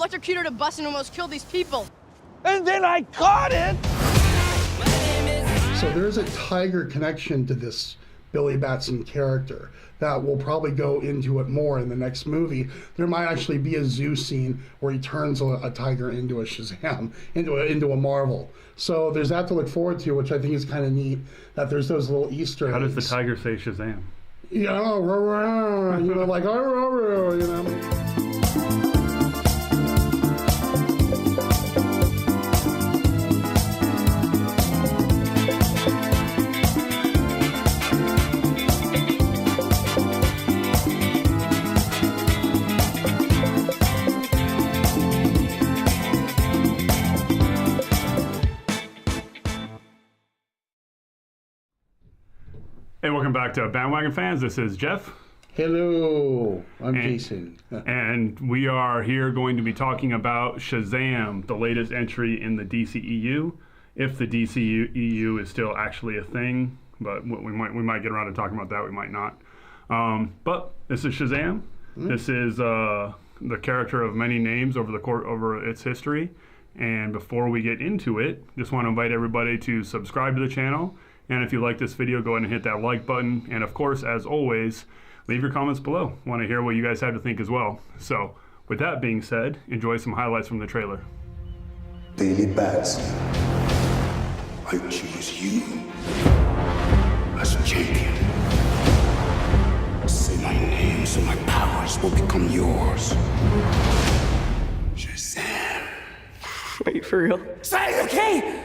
electrocuted a bus and almost killed these people. And then I caught it! So there's a tiger connection to this Billy Batson character that will probably go into it more in the next movie. There might actually be a zoo scene where he turns a tiger into a Shazam, into a Marvel. So there's that to look forward to, which I think is kind of neat, that there's those little Easter eggs. How does the tiger say Shazam? You know, like, you know. Hey, welcome back to Bandwagon fans. This is Jeff. Hello, I'm Jason. And we are here going to be talking about Shazam, the latest entry in the DCEU, if the DCEU is still actually a thing. But we might get around to talking about that. We might not. But this is Shazam. This is the character of many names over its history. And before we get into it, just want to invite everybody to subscribe to the channel. And if you like this video, go ahead and hit that like button. And of course, as always, leave your comments below. Want to hear what you guys have to think as well. So with that being said, enjoy some highlights from the trailer. Billy Batson, I choose you as champion. Say my name so my powers will become yours. Shazam. Wait, for real? Say it, okay?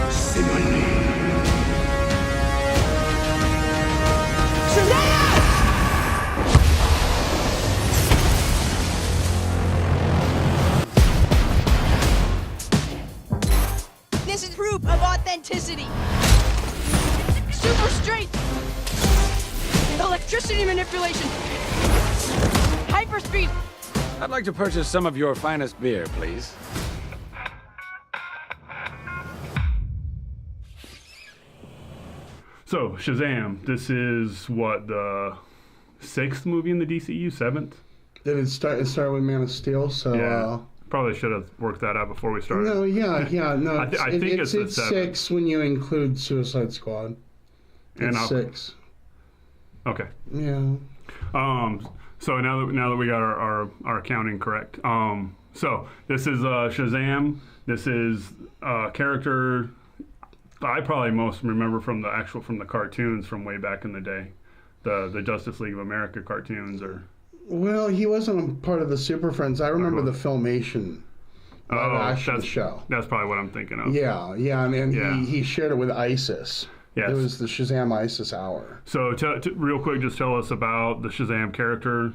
Say my name. Shazam! This is proof of authenticity. Super strength. Electricity manipulation. Hyperspeed. I'd like to purchase some of your finest beer, please. So Shazam, this is what, the 6th movie in the DCEU, 7th? Did it start? It started with Man of Steel, so Yeah. Probably should have worked that out before we started. no, no. I think it's the 7th. 6 when you include Suicide Squad. And It's 6. Okay. Yeah. So now that we got our accounting correct, so this is Shazam. This is a character I probably most remember from the cartoons from way back in the day, the Justice League of America cartoons. Or Well, he wasn't a part of the Super Friends. I remember the Filmation live action show. That's probably what I'm thinking of. Yeah, and he shared it with ISIS. Yes. It was the Shazam ISIS Hour. So real quick, just tell us about the Shazam character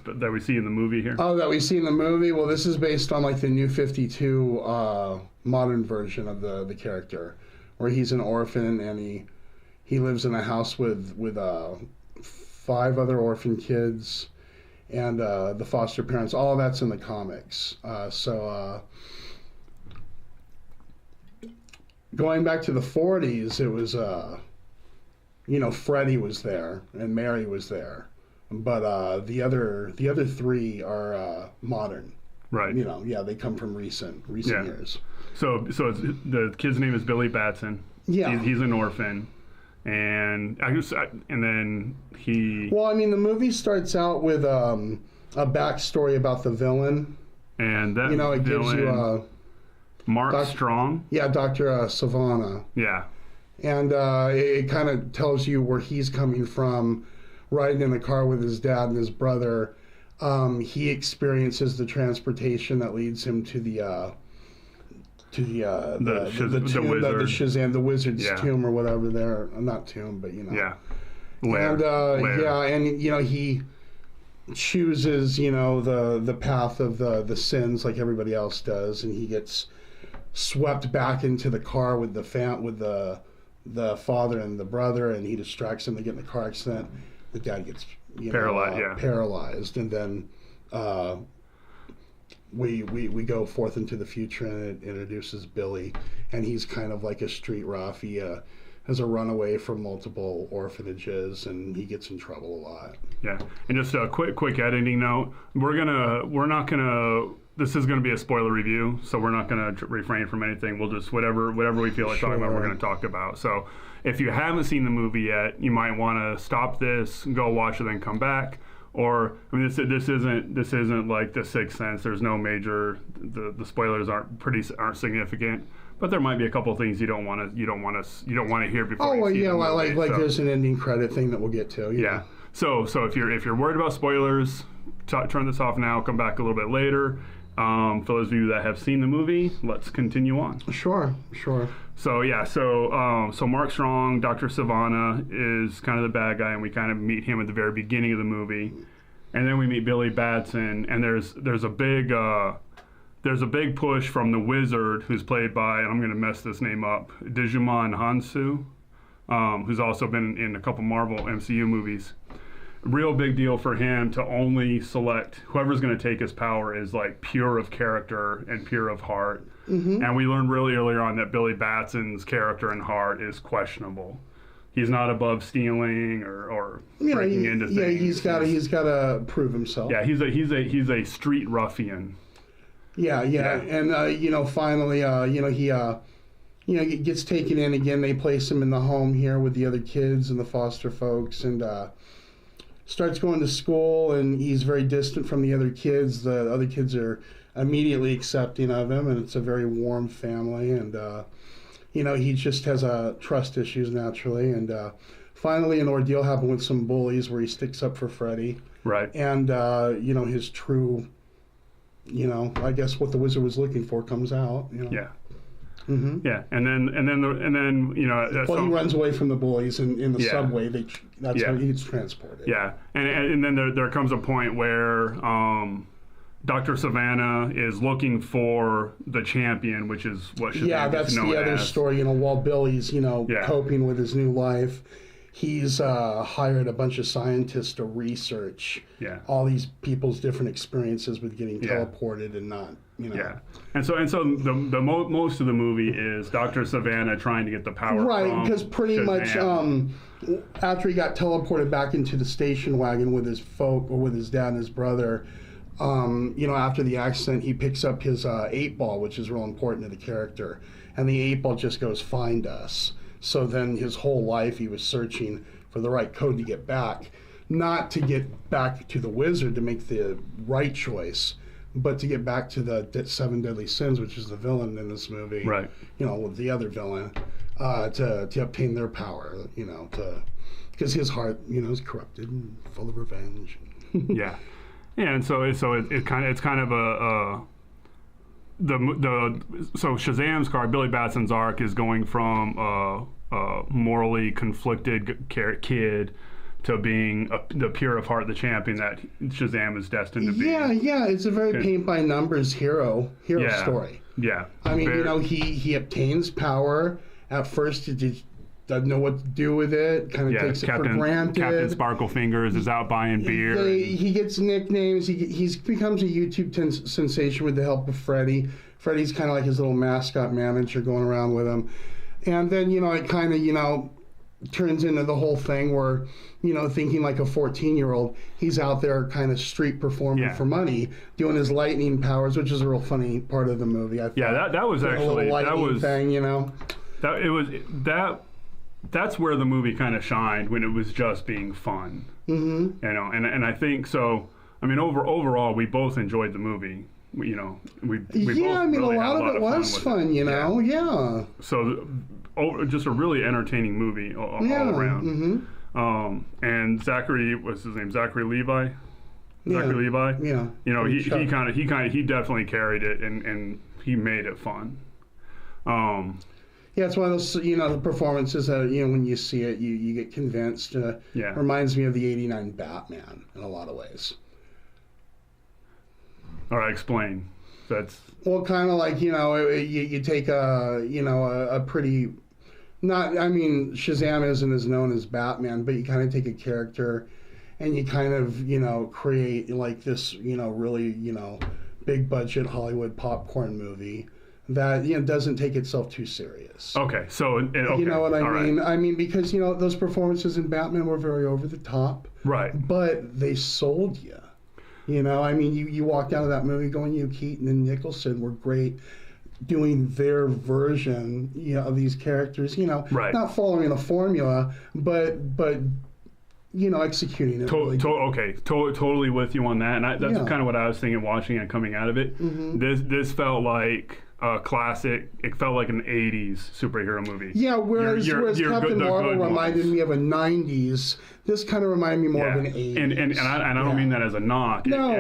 that we see in the movie here. Oh, that we see in the movie? Well, this is based on like the New 52 modern version of the character, where he's an orphan and he lives in a house with 5 other orphan kids and the foster parents. All of that's in the comics. Going back to the 40s, it was Freddie was there and Mary was there, but the other 3 are modern. Right. They come from recent years. So it's, the kid's name is Billy Batson. Yeah. He's an orphan, and then he. Well, I mean, the movie starts out with a backstory about the villain. And that it gives you Mark Strong. Yeah, Dr. Savannah. Yeah. And it kind of tells you where he's coming from, riding in the car with his dad and his brother. He experiences the transportation that leads him to the tomb, wizard. the Shazam, the wizard's Yeah. tomb or whatever. There, not tomb, but Yeah. And Lair. and he chooses the path of the sins like everybody else does, and he gets swept back into the car with the father and the brother, and he distracts them. They get in the car accident. The dad gets paralyzed, and then we go forth into the future, and it introduces Billy, and he's kind of like a street rough. He as a runaway from multiple orphanages, and he gets in trouble a lot. Yeah, and just a quick editing note: we're not gonna. This is going to be a spoiler review, so we're not going to refrain from anything. We'll just whatever we feel like talking about, we're going to talk about. So, if you haven't seen the movie yet, you might want to stop this, go watch it, then come back. Or, I mean, this isn't like The Sixth Sense. There's no major. The spoilers aren't significant. But there might be a couple of things you don't want to hear before. Oh, you well, see yeah, the movie. like So, there's an ending credit thing that we'll get to. yeah. So if you're worried about spoilers, turn this off now. Come back a little bit later. For those of you that have seen the movie, let's continue on. Sure. So yeah, so Mark Strong, Dr. Savannah is kind of the bad guy, and we kind of meet him at the very beginning of the movie, and then we meet Billy Batson, and there's a big push from the Wizard, who's played by, and I'm going to mess this name up, Digimon Hansu, who's also been in a couple Marvel MCU movies. Real big deal for him to only select whoever's going to take his power is like pure of character and pure of heart. Mm-hmm. And we learned really earlier on that Billy Batson's character and heart is questionable. He's not above stealing or breaking into things. Yeah, he's got to prove himself. Yeah, he's a street ruffian. Yeah. And finally, he gets taken in again. They place him in the home here with the other kids and the foster folks, and starts going to school, and he's very distant from the other kids. The other kids are immediately accepting of him, and it's a very warm family. And he just has trust issues naturally. And finally, an ordeal happened with some bullies where he sticks up for Freddy. Right. And his true, I guess what the Wizard was looking for comes out. Yeah. Mm-hmm. Yeah, and then he runs away from the bullies in the subway. That's how he gets transported. Yeah, and then there comes a point where Dr. Savannah is looking for the champion, which is what Shazam that's is known the other as. story. While Billy's coping with his new life, he's hired a bunch of scientists to research all these people's different experiences with getting teleported and not. Yeah, and so the most of the movie is Dr. Savannah trying to get the power. Right, because pretty Shazam. much after he got teleported back into the station wagon with his with his dad and his brother, after the accident, he picks up his 8-ball, which is real important to the character, and the 8-ball just goes find us. So then his whole life he was searching for the right code to get back, not to get back to the Wizard to make the right choice, but to get back to the 7 deadly sins, which is the villain in this movie, right? With the other villain, to obtain their power, because his heart, is corrupted and full of revenge. Yeah, and so it's kind of a so Shazam's card, Billy Batson's arc, is going from a morally conflicted kid to being the pure of heart, the champion that Shazam is destined to be. Yeah, it's a very paint by numbers hero story. Yeah, I mean, he obtains power. At first, he doesn't know what to do with it. Kind of takes it for granted. Captain Sparklefingers is out buying beer. He gets nicknames. He becomes a YouTube sensation with the help of Freddy. Freddy's kind of like his little mascot manager going around with him. And then, it kind of, turns into the whole thing where, thinking like a 14-year-old, he's out there kind of street performing for money, doing his lightning powers, which is a real funny part of the movie. I thought. That was actually, that was thing, That's where the movie kind of shined, when it was just being fun. Mm-hmm. And I think so. I mean, overall, we both enjoyed the movie. We both really a lot of it was fun. Yeah. So, just a really entertaining movie all around. Mm-hmm. And Zachary, what's his name? Zachary Levi. Zachary Levi. Yeah. He definitely carried it, and he made it fun. Yeah, it's one of those, the performances that, when you see it, you get convinced. Reminds me of the '89 Batman in a lot of ways. All right, explain. That's... Well, kind of like, you take a pretty... Shazam isn't as known as Batman, but you kind of take a character and you kind of, create like this, really, big budget Hollywood popcorn movie that doesn't take itself too serious. Okay, so okay. You know what I all mean? right. I mean, because those performances in Batman were very over the top, Right. but they sold you. I mean, you walk out of that movie going, Keaton and Nicholson were great doing their version, of these characters, Right. not following a formula, but executing it. Really Totally with you on that, and that's Yeah. kind of what I was thinking watching it coming out of it. Mm-hmm. This felt like a classic. It felt like an '80s superhero movie. Yeah, whereas Captain Marvel reminded me of a '90s. This kind of reminded me more of an '80s. And I don't mean that as a knock. No,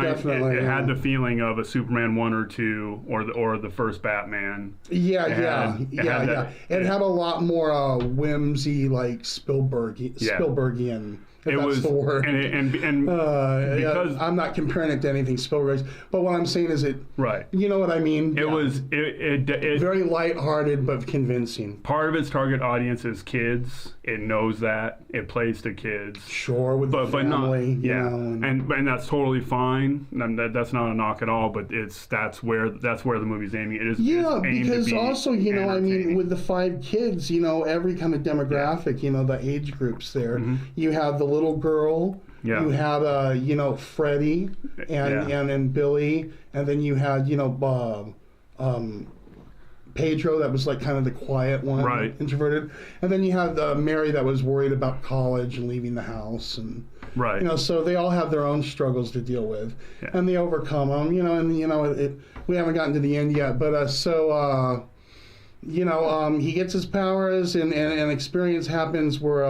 definitely. It had the feeling of a Superman 1 or 2 or the first Batman. Yeah. It It had a lot more whimsy, like Spielbergian. If that's the word. And because I'm not comparing it to anything Spielberg, but what I'm saying is right. You know what I mean? It was very lighthearted but convincing. Part of its target audience is kids. It knows that. It plays to kids. Sure, with the family. And that's totally fine. That's not a knock at all. But that's where the movie's aiming. It is aimed because to be also I mean, with the 5 kids, every kind of demographic, the age groups there. Mm-hmm. You have the little girl. Yeah. You had Freddie and Billy, and then you had Pedro, that was like kind of the quiet one, right. introverted, and then you had Mary, that was worried about college and leaving the house, and right. So they all have their own struggles to deal with, and they overcome them. We haven't gotten to the end yet, but he gets his powers, and experience happens where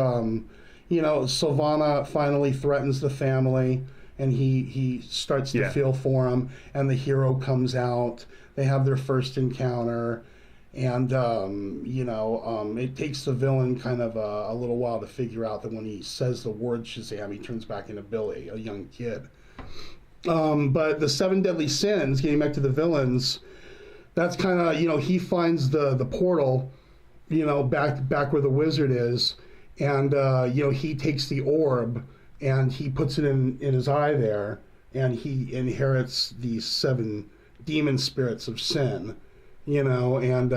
Sylvana finally threatens the family, and he starts to feel for him, and the hero comes out. They have their first encounter, and it takes the villain kind of a little while to figure out that when he says the word Shazam, he turns back into Billy, a young kid. But the 7 deadly sins, getting back to the villains, that's kind of, he finds the portal, back where the wizard is, and he takes the orb and he puts it in his eye there, and he inherits these 7 demon spirits of sin, and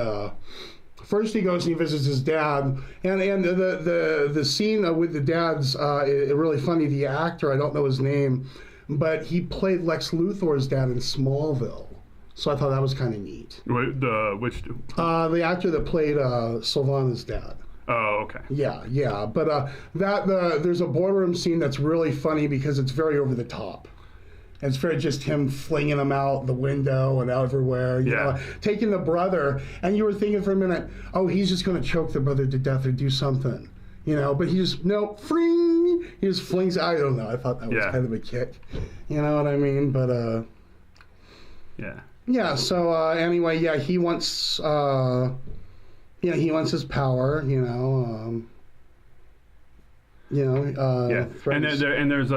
first he goes and he visits his dad, and the scene with the dad's really funny. The actor, I don't know his name, but he played Lex Luthor's dad in Smallville, so I thought that was kind of neat. The actor that played Sylvana's dad. Oh, okay. Yeah, but there's a boardroom scene that's really funny because it's very over the top. It's very just him flinging them out the window and out everywhere, you know, taking the brother, and you were thinking for a minute, oh, he's just going to choke the brother to death or do something, but he just, fling, he just flings, I don't know, I thought that was kind of a kick, you know what I mean, but, yeah, so, anyway, he wants, he wants his power, and there's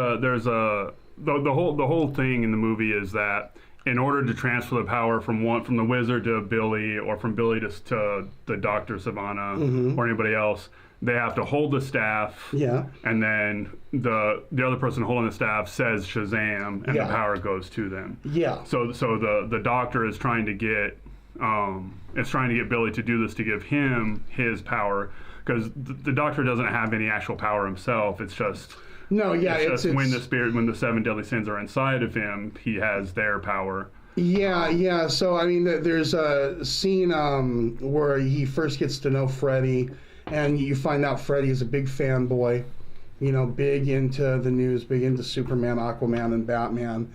the whole thing in the movie is that in order to transfer the power from the wizard to Billy, or from Billy to the Dr. Sivana or anybody else, they have to hold the staff. Yeah. And then the other person holding the staff says Shazam, and the power goes to them. Yeah. So the doctor is trying to get Billy to do this to give him his power, because the doctor doesn't have any actual power himself. It's just when the 7 deadly sins are inside of him, he has their power. Yeah. So I mean, there's a scene where he first gets to know Freddy, and you find out Freddy is a big fanboy, big into the news, big into Superman, Aquaman, and Batman.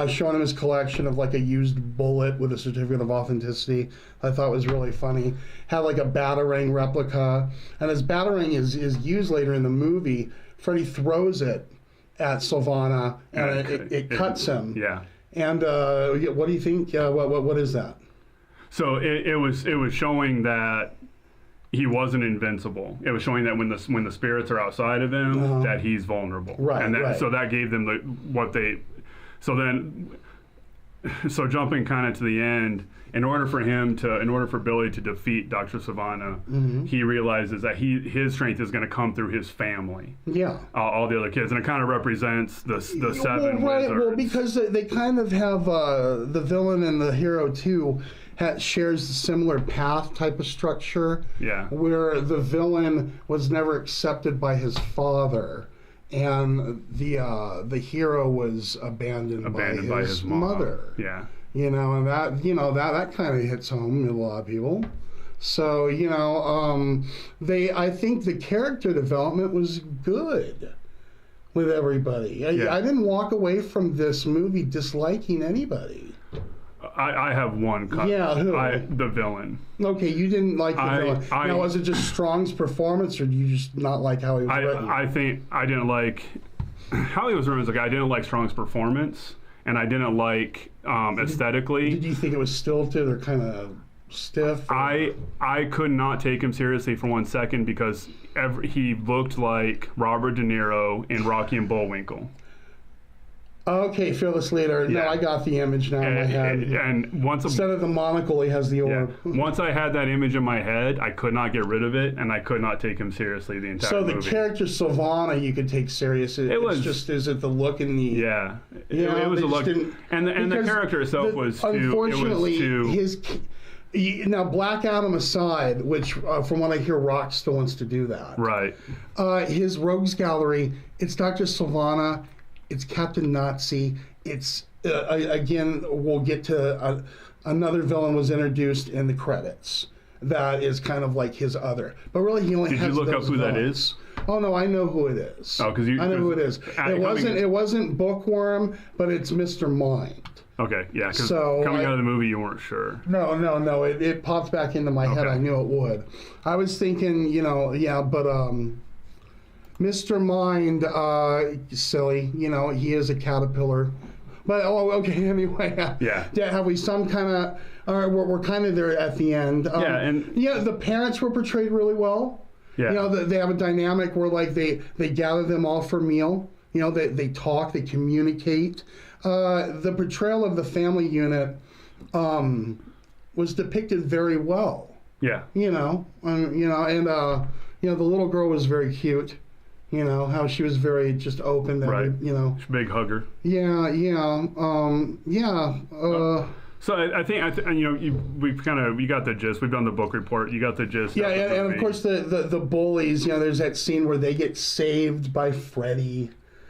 Showing him his collection of like a used bullet with a certificate of authenticity. I thought was really funny. Had like a Batarang replica, and as Batarang is used later in the movie, Freddy throws it at Sylvana, and it cuts him. Yeah. And what do you think? What is that? So it was showing that he wasn't invincible. It was showing that when the spirits are outside of him, that he's vulnerable. Right. And so that gave them So jumping kind of to the end, in order for Billy to defeat Dr. Sivana, he realizes that his strength is going to come through his family. Yeah. All the other kids, and it kind of represents the 7 wizards. Well, because they kind of have the villain and the hero too shares a similar path type of structure. Yeah. Where the villain was never accepted by his father, and the hero was abandoned by his mother. Yeah. You know, and that kind of hits home with a lot of people. So, you know, I think the character development was good with everybody. I didn't walk away from this movie disliking anybody. I have one cut. Yeah, who? The villain. Okay, you didn't like the villain. Now, was it just Strong's performance, or do you just not like how he was written? I think I didn't like how he was written. I didn't like Strong's performance, and I didn't like aesthetically. Did you think it was stilted or kind of stiff? I could not take him seriously for 1 second because he looked like Robert De Niro in Rocky and Bullwinkle. Okay, Fearless Leader. Yeah. No, I got the image now in my head. And once Instead of the monocle, he has the orb. Once I had that image in my head, I could not get rid of it, and I could not take him seriously the entire movie. So the character Sylvana you could take serious. It's just, is it the look and the... Yeah. It was a look. And the character itself was too... Unfortunately, now, Black Adam aside, which from what I hear, Rock still wants to do that. Right. His rogues gallery, it's not just Sylvana, it's Captain Nazi. It's, again, we'll get to another villain was introduced in the credits. That is kind of like his other. But really, he only has Did you look up who villains. that is? Oh, no, I know who it is. Oh, because I know who it is. It wasn't Bookworm, but it's Mr. Mind. Okay, yeah, because So coming out of the movie, you weren't sure. No. It popped back into my head. I knew it would. I was thinking, but Mr. Mind, silly, he is a caterpillar. But, okay, anyway. Yeah. Have we some kind of, all right, we're kind of there at the end. The parents were portrayed really well. Yeah. They have a dynamic where, like, they gather them all for a meal. They talk, they communicate. The portrayal of the family unit was depicted very well. Yeah. The little girl was very cute. How she was very just open. Right. Big hugger. Yeah. So I think we got the gist. We've done the book report. You got the gist. Yeah, and of course the bullies. There's that scene where they get saved by Freddy.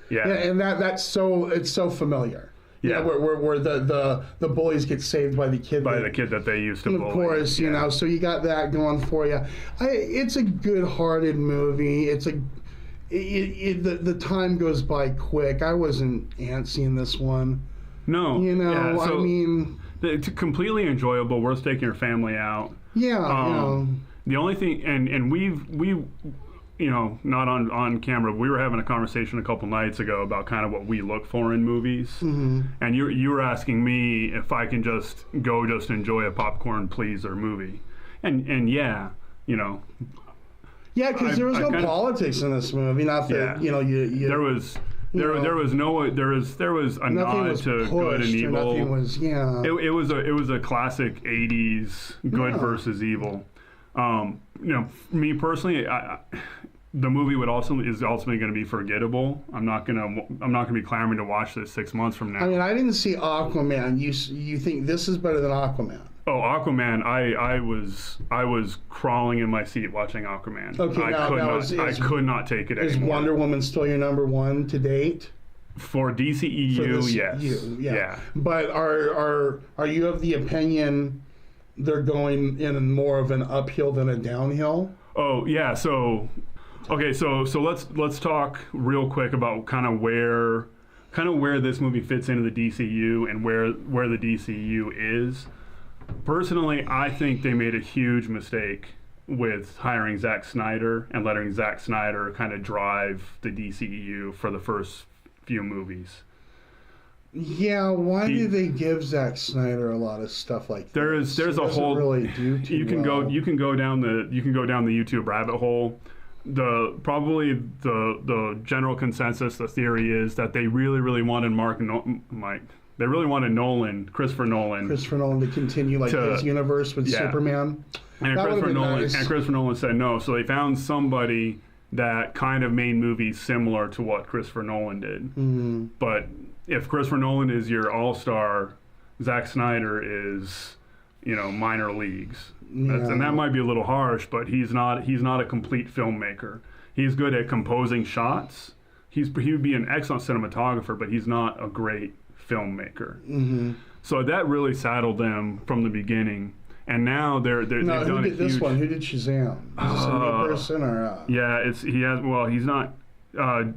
Yeah, and it's so familiar. Yeah, where the bullies get saved by the kid. The kid that they used to bully. Of course, so you got that going for you. It's a good-hearted movie. The time goes by quick. I wasn't antsy in this one. No. It's completely enjoyable, worth taking your family out. Yeah. The only thing, and we not on camera, but we were having a conversation a couple nights ago about kind of what we look for in movies. Mm-hmm. And you were asking me if I can just enjoy a popcorn pleaser movie. And yeah, Yeah, because there was no politics in this movie. Not that there was a nod to good and evil. Nothing was, It was a classic '80s good versus evil. Me personally, the movie is ultimately going to be forgettable. I'm not going to be clamoring to watch this 6 months from now. I mean, I didn't see Aquaman. You think this is better than Aquaman? Oh, Aquaman! I was crawling in my seat watching Aquaman. Okay, I could not take it anymore. Is Wonder Woman still your number one to date? For DCEU, yes. Yeah. But are you of the opinion they're going in more of an uphill than a downhill? Oh yeah. So let's talk real quick about kind of where this movie fits into the DCU and where the DCU is. Personally, I think they made a huge mistake with hiring Zack Snyder and letting Zack Snyder kind of drive the DCEU for the first few movies. Yeah, why do they give Zack Snyder a lot of stuff like that? There's a whole really do too you can well. go down the YouTube rabbit hole. The general consensus, the theory is that they really wanted Christopher Nolan to continue his universe with Superman. And Christopher Nolan said no, so they found somebody that kind of made movies similar to what Christopher Nolan did. Mm-hmm. But if Christopher Nolan is your all-star, Zack Snyder is minor leagues. And that might be a little harsh, but he's not a complete filmmaker. He's good at composing shots. He would be an excellent cinematographer, but he's not a great filmmaker. Mm-hmm. So that really saddled them from the beginning. And now they've done who did this one? Who did Shazam? Is this a new person or? Yeah, he's not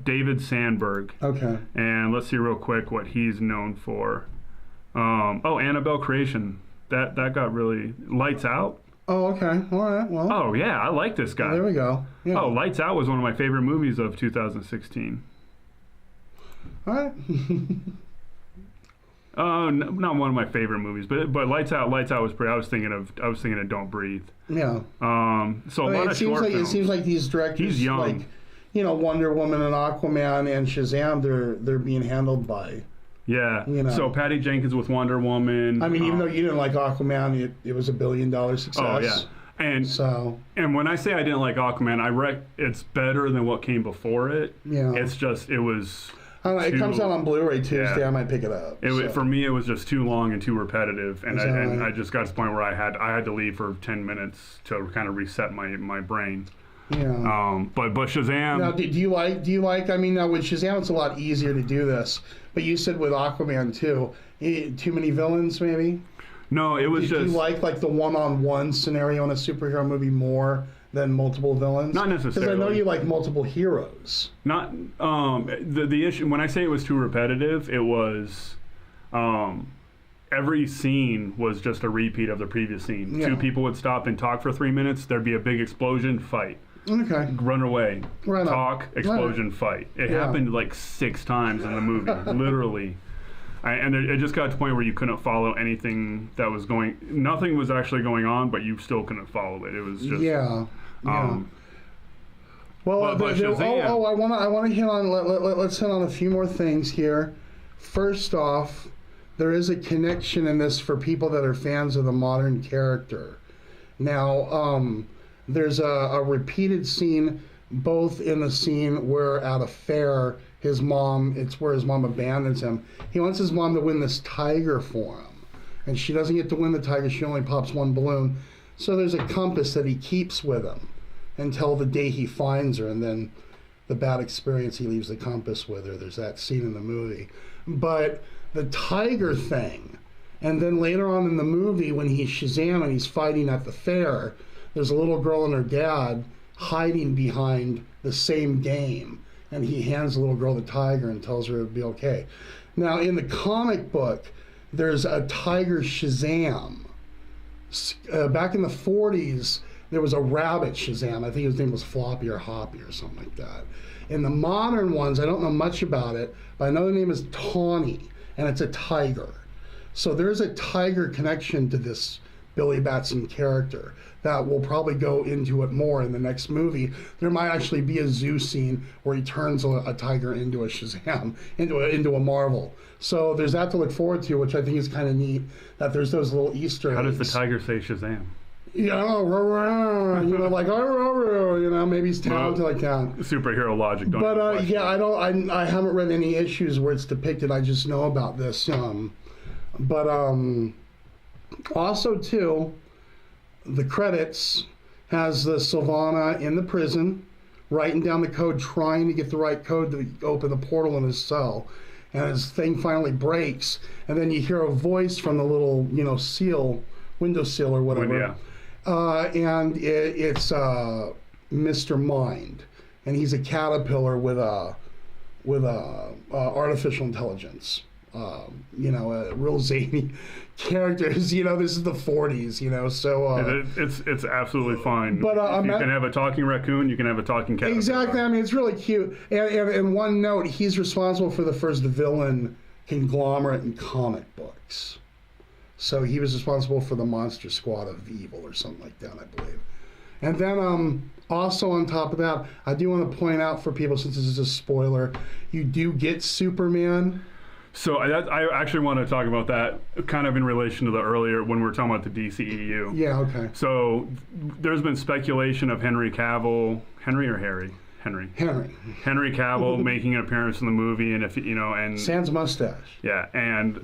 David Sandberg. Okay. And let's see real quick what he's known for. Annabelle Creation. That got really Lights Out. Oh, okay. All right. Well. Oh yeah, I like this guy. There we go. Yeah. Oh, Lights Out was one of my favorite movies of 2016. All right. Not one of my favorite movies, but Lights Out was pretty. I was thinking of Don't Breathe. Yeah. So a lot of short films. It seems like these directors, he's young. like, Wonder Woman and Aquaman and Shazam, they're being handled by. Yeah. So Patty Jenkins with Wonder Woman. I mean, even though you didn't like Aquaman, it was $1 billion success. Oh yeah. And when I say I didn't like Aquaman, it's better than what came before it. Yeah. It's just it was. I don't know, it comes out on Blu-ray Tuesday. Yeah. I might pick it up. For me, it was just too long and too repetitive, and I just got to the point where I had to leave for 10 minutes to kind of reset my brain. Yeah. But Shazam. Now, do you like? I mean, now with Shazam, it's a lot easier to do this. But you said with Aquaman too, too many villains, maybe. No, it was just. Do you like the one-on-one scenario in a superhero movie more than multiple villains? Not necessarily. Because I know you like multiple heroes. Not the issue when I say it was too repetitive, it was every scene was just a repeat of the previous scene. Yeah. Two people would stop and talk for 3 minutes. There'd be a big explosion, fight. Okay. Run away. Right talk, explosion, fight. It happened like 6 times in the movie, literally. And it just got to the point where you couldn't follow anything that was going. Nothing was actually going on, but you still couldn't follow it. It was just. Yeah. Well, but Shazam, I want to hit on. Let's hit on a few more things here. First off, there is a connection in this for people that are fans of the modern character. Now, there's a repeated scene, both in the scene where at a fair, it's where his mom abandons him. He wants his mom to win this tiger for him, and she doesn't get to win the tiger. She only pops one balloon. So there's a compass that he keeps with him until the day he finds her, and then the bad experience, he leaves the compass with her. There's that scene in the movie. But the tiger thing, and then later on in the movie when he's Shazam and he's fighting at the fair, there's a little girl and her dad hiding behind the same game, and he hands the little girl the tiger and tells her it'll be okay. Now, in the comic book, there's a tiger Shazam. Back in the 40s, there was a rabbit Shazam. I think his name was Floppy or Hoppy or something like that. In the modern ones, I don't know much about it, but I know the name is Tawny, and it's a tiger. So there's a tiger connection to this Billy Batson character that will probably go into it more in the next movie. There might actually be a zoo scene where he turns a tiger into a Shazam, into a Marvel. So there's that to look forward to, which I think is kind of neat, that there's those little Easter eggs. How does the tiger say Shazam? Like, maybe he's talented like that. Superhero logic, don't But I haven't read any issues where it's depicted. I just know about this. Also too, the credits has the Sylvana in the prison, writing down the code, trying to get the right code to open the portal in his cell. And his thing finally breaks, and then you hear a voice from the little, seal, window sill or whatever. And it's Mr. Mind, and he's a caterpillar with a artificial intelligence. A real zany characters. This is the 40s. So it's absolutely fine. But if you can have a talking raccoon, you can have a talking cat. Exactly. I mean, it's really cute. And one note, he's responsible for the first villain conglomerate in comic books. So he was responsible for the Monster Squad of Evil or something like that, I believe. And then also on top of that, I do want to point out for people, since this is a spoiler, you do get Superman. So I actually want to talk about that kind of in relation to the earlier, when we were talking about the DCEU. Yeah, okay. So there's been speculation of Henry Cavill, Henry or Harry? Henry Cavill making an appearance in the movie, and if you know, and Sans mustache. yeah, and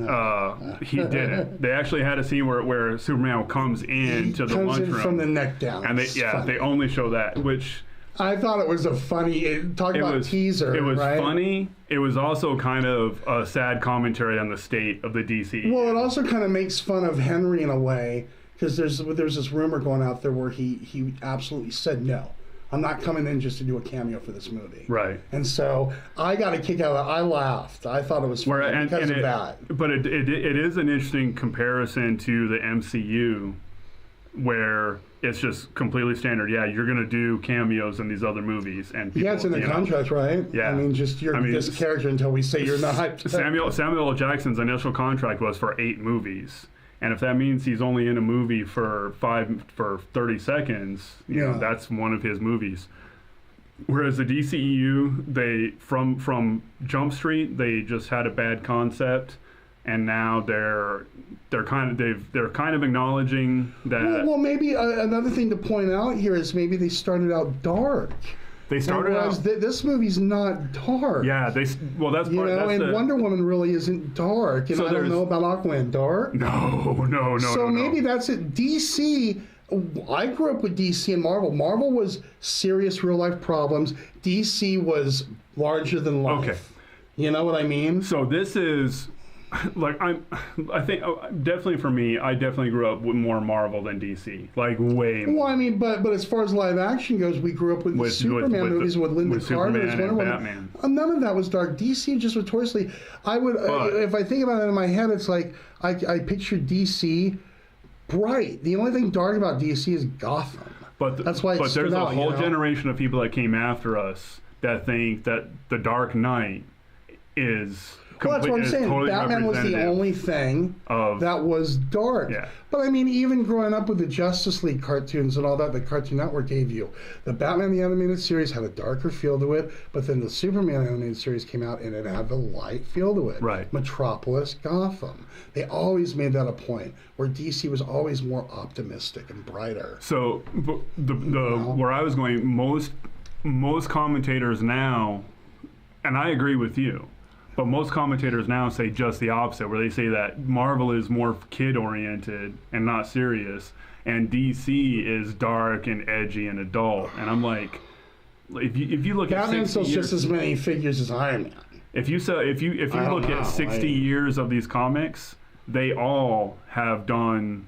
he did it. They actually had a scene where Superman comes in to the Comes in lunchroom from the neck down. and It's funny. they only show that, which I thought it was a funny. Talk about teaser. It was right? funny. It was also kind of a sad commentary on the state of the DC. Well, it also kind of makes fun of Henry in a way, because there's this rumor going out there where he absolutely said no. I'm not coming in just to do a cameo for this movie. Right. And so I got a kick out of it. I laughed. I thought it was funny because of that. But it is an interesting comparison to the MCU, where it's just completely standard. Yeah, you're going to do cameos in these other movies, and people, Yeah, it's in the contract, right? Yeah. I mean, you're this character until we say you're not. Samuel L. Jackson's initial contract was for 8 movies. And if that means he's only in a movie for 30 seconds, you know, that's one of his movies. Whereas the DCEU, they from Jump Street, they just had a bad concept, and now they're kind of acknowledging that. Well, maybe another thing to point out here is maybe they started out dark. They started out. This movie's not dark. Yeah, that's part. And Wonder Woman really isn't dark. And So I don't know about Aquaman dark. No. So maybe that's it. DC. I grew up with DC and Marvel. Marvel was serious real life problems. DC was larger than life. Okay. You know what I mean? So this is. Like I think definitely for me, I definitely grew up with more Marvel than DC, like way more. Well, I mean, but as far as live action goes, we grew up with the Superman movies with Linda Carter as Wonder Woman. Batman. None of that was dark. DC just notoriously. I would, if I think about it in my head, it's like I picture DC bright. The only thing dark about DC is Gotham. But that's why. But there's a whole generation of people that came after us that think that the Dark Knight is. Well, that's what I'm saying. Totally Batman was the only thing that was dark. Yeah. But I mean, even growing up with the Justice League cartoons and all that, the Cartoon Network gave you. The Batman the Animated Series had a darker feel to it, but then the Superman Animated Series came out and it had the light feel to it. Right. Metropolis, Gotham. They always made that a point, where DC was always more optimistic and brighter. So where I was going, most commentators now, and I agree with you, but most commentators now say just the opposite, where they say that Marvel is more kid-oriented and not serious, and DC is dark and edgy and adult. And I'm like, if you look at Batman sells just as many figures as Iron Man. If you look at 60 years of these comics, they all have done.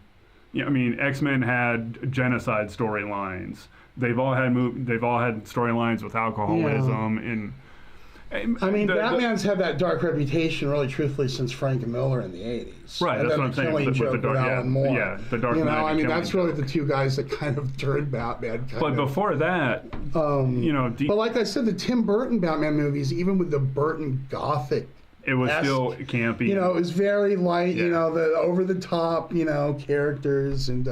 You know, I mean, X-Men had genocide storylines. They've all had storylines with alcoholism and. I mean, Batman's had that dark reputation, really, truthfully, since Frank Miller in the '80s. Right, and that's then what I'm saying. Killing Joke with Alan Moore. Yeah, the Dark Knight. You know, I mean, that's Killing really the two guys that kind of turned Batman. But before that, you know, but like I said, the Tim Burton Batman movies, even with the Burton Gothic, it was still campy. You know, it was very light. You know, the over the top, you know, characters and.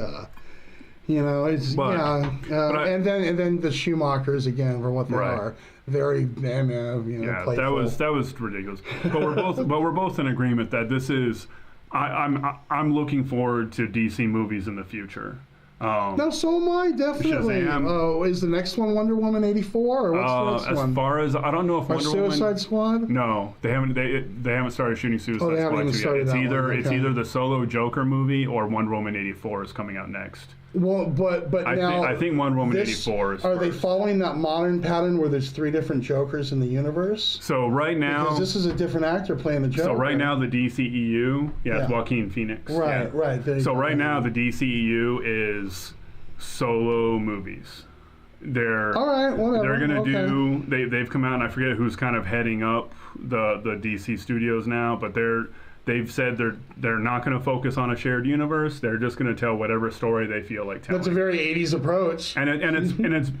You know, it's and then the Schumachers again for what they are, very playful. that was ridiculous. But we're both in agreement that this is. I'm looking forward to DC movies in the future. No, so am I, definitely. Shazam. Is the next one Wonder Woman 84 or what's the next one? As far as I don't know if Wonder Woman. Suicide Squad? No, they haven't started shooting Suicide they haven't Squad even started yet. It's either the solo Joker movie or Wonder Woman 84 is coming out next. Well, but now I think Wonder Woman 84 is. Are first. they following that modern pattern where there's 3 different Jokers in the universe? So right now, because this is a different actor playing the Joker. So right now the DCEU, it's Joaquin Phoenix. Right. So right now the DCEU is solo movies. They're all right. Whatever. They're gonna do. They've come out, and I forget who's kind of heading up the DC studios now, but they've said they're not going to focus on a shared universe. They're just going to tell whatever story they feel like telling. That's a very 80s approach. And it's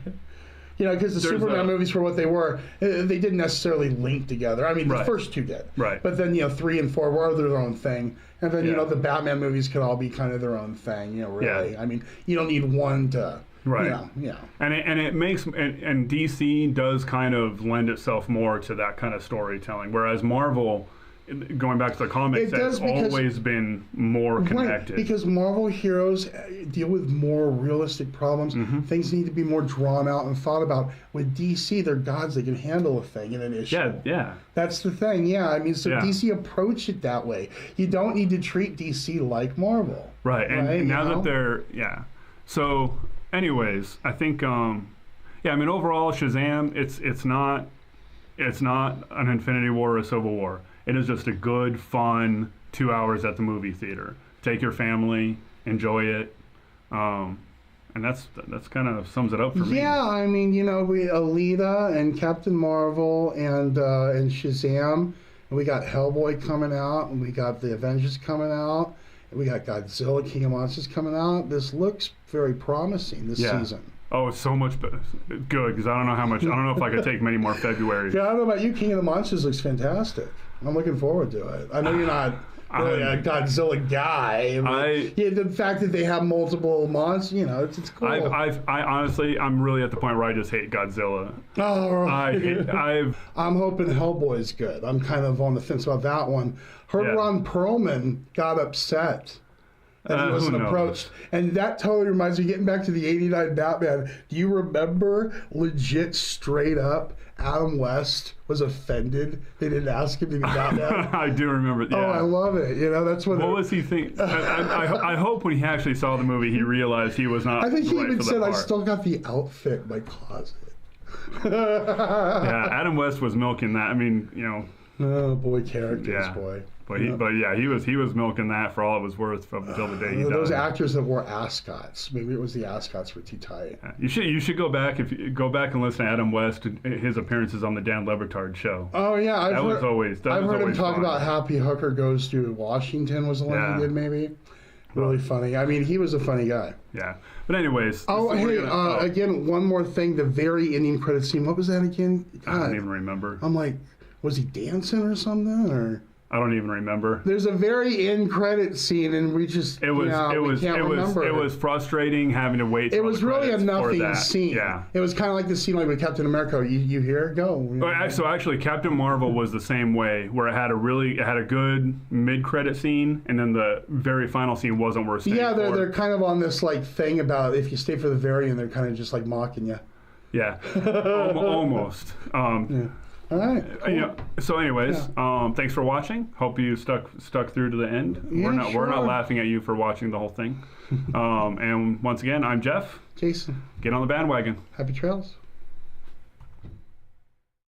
you know, because the Superman movies were what they were. They didn't necessarily link together. I mean, the first 2 did. Right. But then 3 and 4 were their own thing. And then the Batman movies could all be kind of their own thing. You know, really. Yeah. I mean, you don't need one to. Right. Yeah. And it makes and DC does kind of lend itself more to that kind of storytelling, whereas Marvel going back to the comics, It does, it's because- always been more connected. Right, because Marvel heroes deal with more realistic problems. Mm-hmm. Things need to be more drawn out and thought about. With DC, they're gods. They can handle a thing in an issue. yeah. That's the thing. Yeah, I mean, so Yeah. DC approach it that way. You don't need to treat DC like Marvel. Right, and Right, now you know? that they're So, anyways, I think I mean overall, Shazam, it's not an Infinity War or a Civil War. It is just a good, fun 2 hours at the movie theater. Take your family, enjoy it, and that's kind of sums it up for me. Yeah, I mean, we Alita and Captain Marvel and Shazam, and we got Hellboy coming out, and we got the Avengers coming out, and we got Godzilla, King of Monsters coming out. This looks very promising this season. Oh, it's so much good because I don't know how much. I don't know if I could take many more February. Yeah, I don't know about you. King of the Monsters looks fantastic. I'm looking forward to it. I know you're not really a Godzilla guy. But the fact that they have multiple monsters, it's cool. I honestly, I'm really at the point where I just hate Godzilla. Oh, right. I'm hoping Hellboy's good. I'm kind of on the fence about that one. Heard Ron Perlman got upset that he wasn't approached. And that totally reminds me, getting back to the 89 Batman, do you remember legit straight up Adam West was offended they didn't ask him to be Batman? I do remember. Yeah. Oh, I love it. That's what was he think? I hope when he actually saw the movie, he realized he was not. I think he right even for said, the I part. still got the outfit in my closet. Yeah, Adam West was milking that. I mean, Oh, boy, characters, boy. But he was milking that for all it was worth up until the day he died. Those actors that wore ascots. Maybe it was the ascots were too tight. You should go back and listen to Adam West, his appearances on the Dan Levitard show. Oh yeah, I've heard him talk fun. about Happy Hooker Goes to Washington was the one he did maybe. Really funny. I mean, he was a funny guy. Yeah. But anyways. Oh, hey, again, one more thing. The very ending credit scene. What was that again? God, I don't even remember. I'm like, was he dancing or something? Or I don't even remember. There's a very end credit scene, and we just it was frustrating having to wait. It was really a nothing scene. Yeah, it was kind of like the scene like with Captain America. You hear? Go. So actually, Captain Marvel was the same way, where it had a good mid-credit scene, and then the very final scene wasn't worth staying Yeah, for. they're kind of on this like thing about if you stay for the very end, they're kind of just like mocking you. Yeah, almost. Yeah. All right. Cool. So, anyways, thanks for watching. Hope you stuck through to the end. Yeah, We're not laughing at you for watching the whole thing. And once again, I'm Jeff. Jason. Get on the bandwagon. Happy trails.